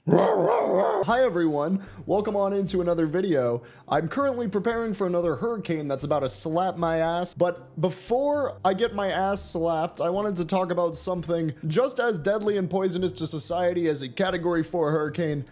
Hi everyone, welcome on into another video. I'm currently preparing for another hurricane that's about to slap my ass, but before I get my ass slapped, I wanted to talk about something just as deadly and poisonous to society as a Category 4 hurricane,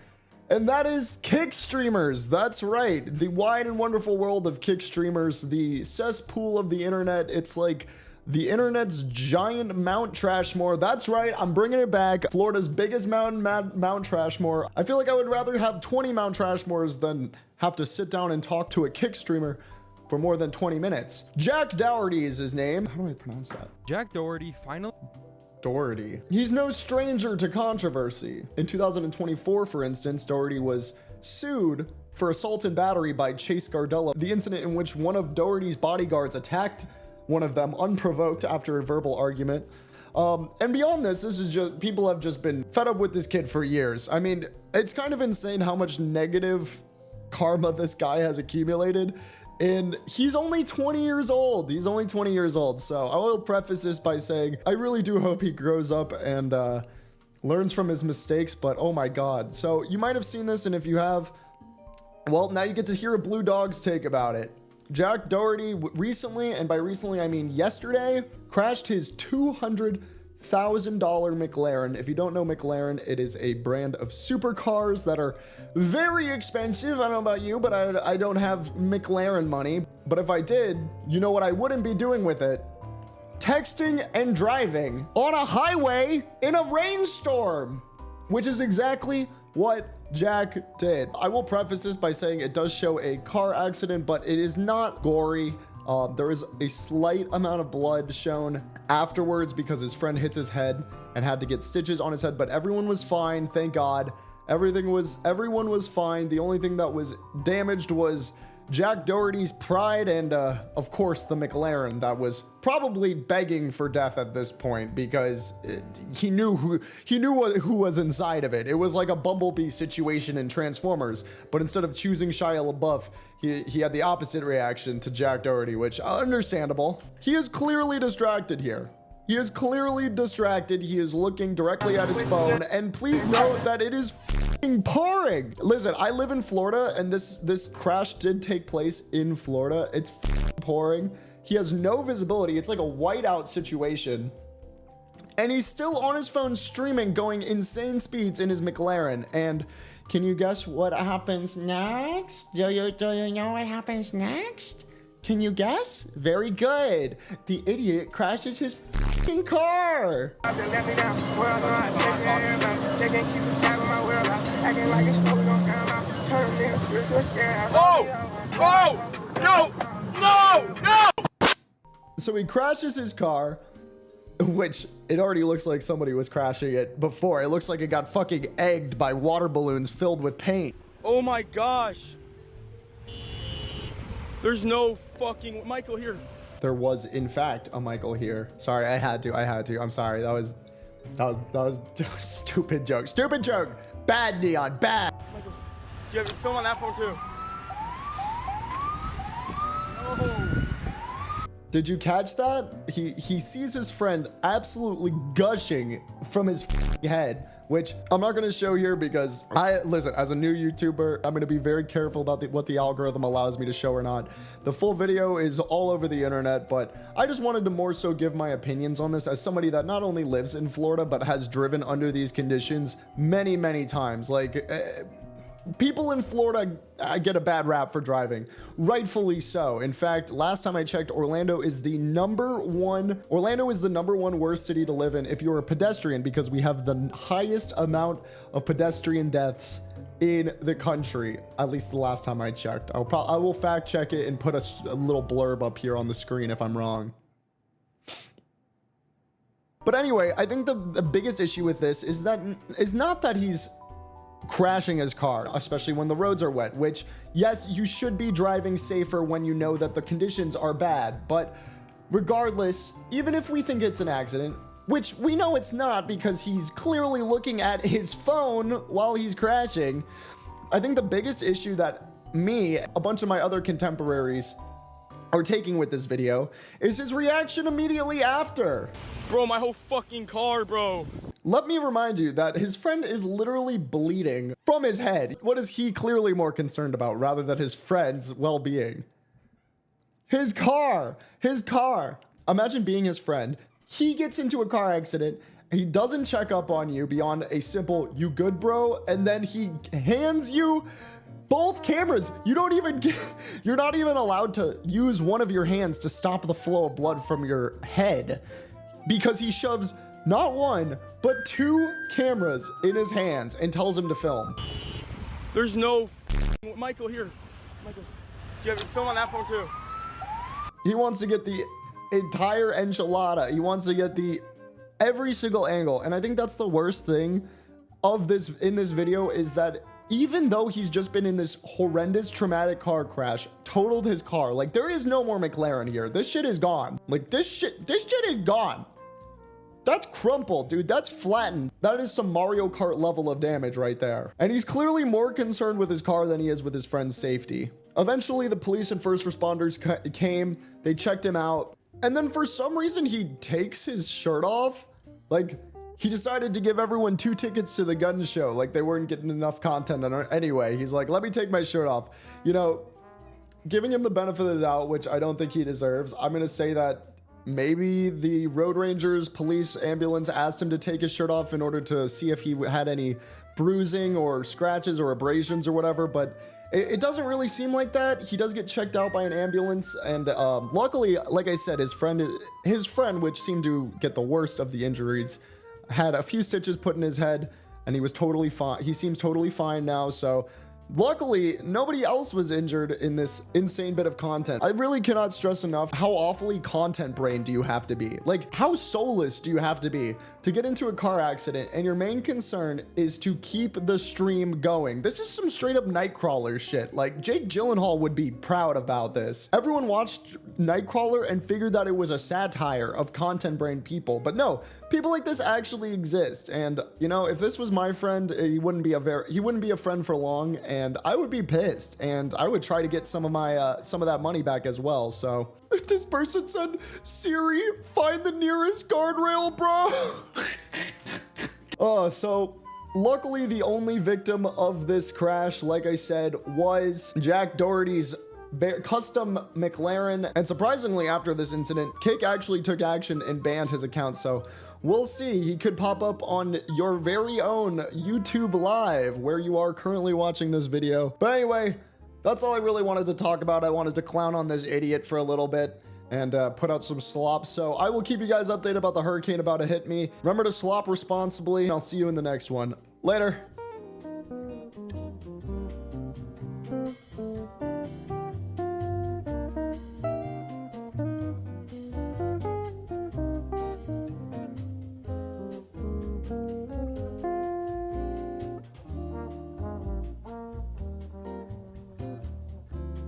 and that is kick streamers. That's right, the wide and wonderful world of kick streamers, the cesspool of the internet. It's like the internet's giant Mount Trashmore. That's right, I'm bringing it back. Florida's biggest Mount Trashmore. I feel like I would rather have 20 Mount Trashmores than have to sit down and talk to a kick streamer for more than 20 minutes. Jack Doherty is his name. How do I pronounce that? Jack Doherty finally. Doherty. He's no stranger to controversy. In 2024, for instance, Doherty was sued for assault and battery by Chase Gardella, the incident in which one of Doherty's bodyguards attacked one of them unprovoked after a verbal argument. And beyond this is just, people have just been fed up with this kid for years. I mean, it's kind of insane how much negative karma this guy has accumulated. And he's only 20 years old. He's only 20 years old. So I will preface this by saying, I really do hope he grows up and learns from his mistakes, but oh my God. So you might have seen this, and if you have, well, now you get to hear a Blue Dog's take about it. Jack Doherty recently, and by recently I mean yesterday, crashed his $200,000 McLaren. If you don't know McLaren, it is a brand of supercars that are very expensive. I don't know about you, but I don't have McLaren money. But if I did, you know what I wouldn't be doing with it? Texting and driving on a highway in a rainstorm, which is exactly what Jack did. I will preface this by saying it does show a car accident, but it is not gory. There is a slight amount of blood shown afterwards because his friend hits his head and had to get stitches on his head, but everyone was fine, thank God. Everyone was fine. The only thing that was damaged was Jack Doherty's pride and of course the McLaren that was probably begging for death at this point because he knew who was inside of it. It was like a Bumblebee situation in Transformers, but instead of choosing Shia LaBeouf, he had the opposite reaction to Jack Doherty, which understandable. He is clearly distracted here. He is clearly distracted. He is looking directly at his phone, and please note that it is pouring. Listen, I live in Florida, and this crash did take place in Florida. It's pouring. He has no visibility. It's like a whiteout situation, and he's still on his phone streaming, going insane speeds in his McLaren. And can you guess what happens next? Do you know what happens next? Can you guess? Very good. The idiot crashes his fucking car. Oh, no! So he crashes his car, which it already looks like somebody was crashing it before. It looks like it got fucking egged by water balloons filled with paint. Oh my gosh. There's no fucking Michael here. There was, in fact, a Michael here. Sorry, I had to. I'm sorry. That was a stupid joke. Stupid joke. Bad, Neon. Bad. Michael, do you have your film on that phone too? Oh. Did you catch that? He sees his friend absolutely gushing from his head, which I'm not going to show here because listen, as a new YouTuber, I'm going to be very careful about what the algorithm allows me to show or not. The full video is all over the internet, but I just wanted to more so give my opinions on this as somebody that not only lives in Florida, but has driven under these conditions many, many times. Like, people in Florida get a bad rap for driving, rightfully so. In fact, last time I checked, Orlando is the number one worst city to live in if you're a pedestrian, because we have the highest amount of pedestrian deaths in the country, at least the last time I checked. I will fact check it and put a little blurb up here on the screen if I'm wrong. But anyway, I think the biggest issue with this is not that he's crashing his car, especially when the roads are wet, which, yes, you should be driving safer when you know that the conditions are bad. But regardless, even if we think it's an accident, which we know it's not because he's clearly looking at his phone while he's crashing, I think the biggest issue that me, a bunch of my other contemporaries are taking with this video is his reaction immediately after. Bro, my whole fucking car, bro. Let me remind you that his friend is literally bleeding from his head. What is he clearly more concerned about rather than his friend's well-being? His car. Imagine being his friend. He gets into a car accident. He doesn't check up on you beyond a simple, "You good, bro?" And then he hands you both cameras. You're not even allowed to use one of your hands to stop the flow of blood from your head because he shoves not one, but 2 cameras in his hands and tells him to film. There's no Michael here. Michael, do you have your film on that phone too? He wants to get the entire enchilada. He wants to get every single angle. And I think that's the worst thing of this in this video is that even though he's just been in this horrendous traumatic car crash, totaled his car, like there is no more McLaren here. This shit is gone. Like this shit is gone. That's crumpled, dude. That's flattened. That is some Mario Kart level of damage right there. And he's clearly more concerned with his car than he is with his friend's safety. Eventually, the police and first responders came. They checked him out. And then for some reason, he takes his shirt off. Like, he decided to give everyone 2 tickets to the gun show. Like, they weren't getting enough content on it. Anyway, he's like, let me take my shirt off. You know, giving him the benefit of the doubt, which I don't think he deserves. I'm going to say that maybe the road rangers, police, ambulance asked him to take his shirt off in order to see if he had any bruising or scratches or abrasions or whatever, but it doesn't really seem like that. He does get checked out by an ambulance, and luckily, like I said, his friend, which seemed to get the worst of the injuries, had a few stitches put in his head, and he was totally fine. He seems totally fine now, so luckily, nobody else was injured in this insane bit of content. I really cannot stress enough how awfully content brain do you have to be? Like, how soulless do you have to be to get into a car accident and your main concern is to keep the stream going? This is some straight up Nightcrawler shit. Like, Jake Gyllenhaal would be proud about this. Everyone watched Nightcrawler and figured that it was a satire of content brain people, but no, people like this actually exist. And you know, if this was my friend, he wouldn't be a friend for long, and I would be pissed, and I would try to get some of that money back as well. So this person said, "Siri, find the nearest guardrail, bro." So luckily the only victim of this crash, like I said, was Jack Doherty's custom McLaren. And surprisingly, after this incident, Kick actually took action and banned his account. So we'll see. He could pop up on your very own YouTube Live where you are currently watching this video. But anyway, that's all I really wanted to talk about. I wanted to clown on this idiot for a little bit and put out some slop. So I will keep you guys updated about the hurricane about to hit me. Remember to slop responsibly. I'll see you in the next one. Later.